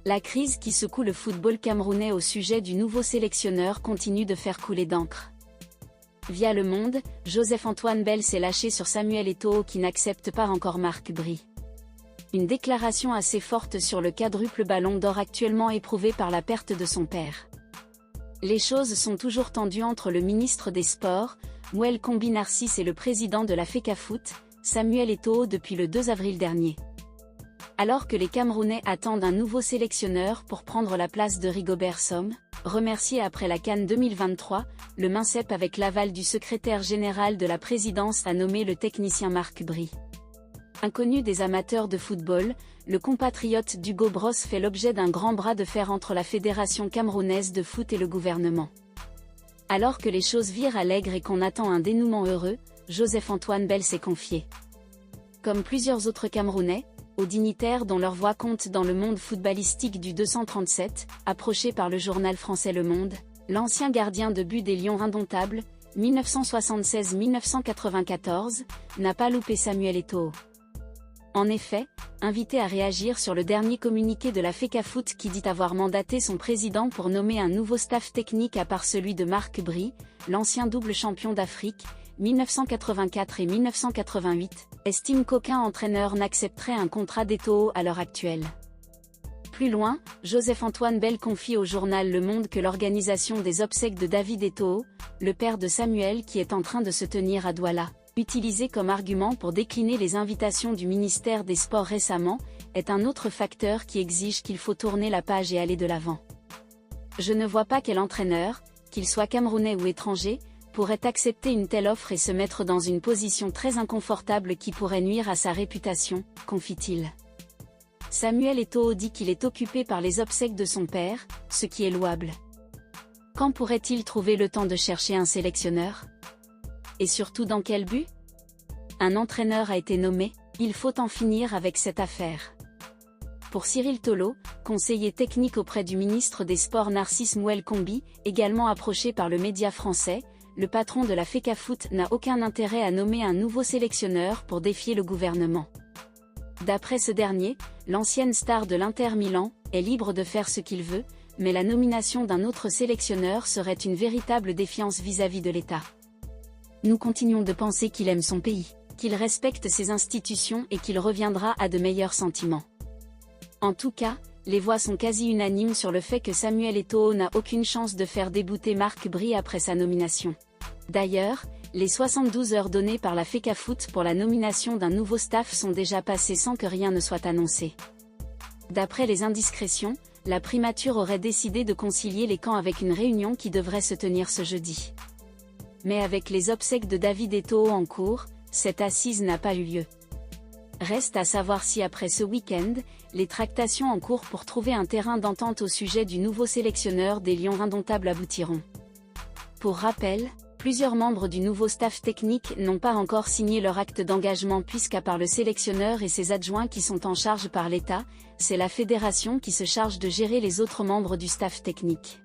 La crise qui secoue le football camerounais au sujet du nouveau sélectionneur continue de faire couler d'encre. Via Le Monde, Joseph-Antoine Bell s'est lâché sur Samuel Eto'o qui n'accepte pas encore Marc Bry. Une déclaration assez forte sur le quadruple ballon d'or actuellement éprouvé par la perte de son père. Les choses sont toujours tendues entre le ministre des Sports, Mouel Combi Narcisse et le président de la FECAFOOT, Samuel Eto'o depuis le 2 avril dernier. Alors que les Camerounais attendent un nouveau sélectionneur pour prendre la place de Rigobert Song, remercié après la CAN 2023, le MINCEP avec l'aval du secrétaire général de la présidence a nommé le technicien Marc Bry. Inconnu des amateurs de football, le compatriote d'Hugo Bross fait l'objet d'un grand bras de fer entre la Fédération camerounaise de foot et le gouvernement. Alors que les choses virent à l'aigre et qu'on attend un dénouement heureux, Joseph-Antoine Bell s'est confié. Comme plusieurs autres Camerounais, aux dignitaires dont leur voix compte dans le monde footballistique du 237, approché par le journal français Le Monde, l'ancien gardien de but des Lions indomptables, 1976-1994, n'a pas loupé Samuel Eto'o. En effet, invité à réagir sur le dernier communiqué de la FECAFOOT qui dit avoir mandaté son président pour nommer un nouveau staff technique à part celui de Marc Bry, l'ancien double champion d'Afrique, 1984 et 1988, estime qu'aucun entraîneur n'accepterait un contrat d'Eto'o à l'heure actuelle. Plus loin, Joseph-Antoine Bell confie au journal Le Monde que l'organisation des obsèques de David Eto'o, le père de Samuel qui est en train de se tenir à Douala, utilisé comme argument pour décliner les invitations du ministère des Sports récemment, est un autre facteur qui exige qu'il faut tourner la page et aller de l'avant. Je ne vois pas quel entraîneur, qu'il soit camerounais ou étranger, pourrait accepter une telle offre et se mettre dans une position très inconfortable qui pourrait nuire à sa réputation, confie-t-il. Samuel Eto'o dit qu'il est occupé par les obsèques de son père, ce qui est louable. Quand pourrait-il trouver le temps de chercher un sélectionneur ? Et surtout dans quel but ? Un entraîneur a été nommé, il faut en finir avec cette affaire. Pour Cyril Tolo, conseiller technique auprès du ministre des Sports Narcisse Mouel Combi, également approché par le média français, le patron de la FECAFOOT n'a aucun intérêt à nommer un nouveau sélectionneur pour défier le gouvernement. D'après ce dernier, l'ancienne star de l'Inter Milan est libre de faire ce qu'il veut, mais la nomination d'un autre sélectionneur serait une véritable défiance vis-à-vis de l'État. Nous continuons de penser qu'il aime son pays, qu'il respecte ses institutions et qu'il reviendra à de meilleurs sentiments. En tout cas, les voix sont quasi unanimes sur le fait que Samuel Eto'o n'a aucune chance de faire débouter Marc Bry après sa nomination. D'ailleurs, les 72 heures données par la FECAFOOT pour la nomination d'un nouveau staff sont déjà passées sans que rien ne soit annoncé. D'après les indiscrétions, la primature aurait décidé de concilier les camps avec une réunion qui devrait se tenir ce jeudi. Mais avec les obsèques de David Eto'o en cours, cette assise n'a pas eu lieu. Reste à savoir si après ce week-end, les tractations en cours pour trouver un terrain d'entente au sujet du nouveau sélectionneur des Lions indomptables aboutiront. Pour rappel, plusieurs membres du nouveau staff technique n'ont pas encore signé leur acte d'engagement puisqu'à part le sélectionneur et ses adjoints qui sont en charge par l'État, c'est la fédération qui se charge de gérer les autres membres du staff technique.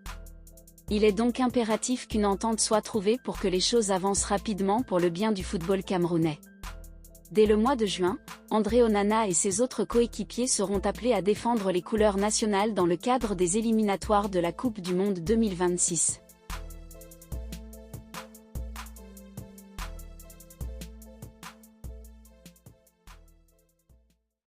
Il est donc impératif qu'une entente soit trouvée pour que les choses avancent rapidement pour le bien du football camerounais. Dès le mois de juin, André Onana et ses autres coéquipiers seront appelés à défendre les couleurs nationales dans le cadre des éliminatoires de la Coupe du Monde 2026.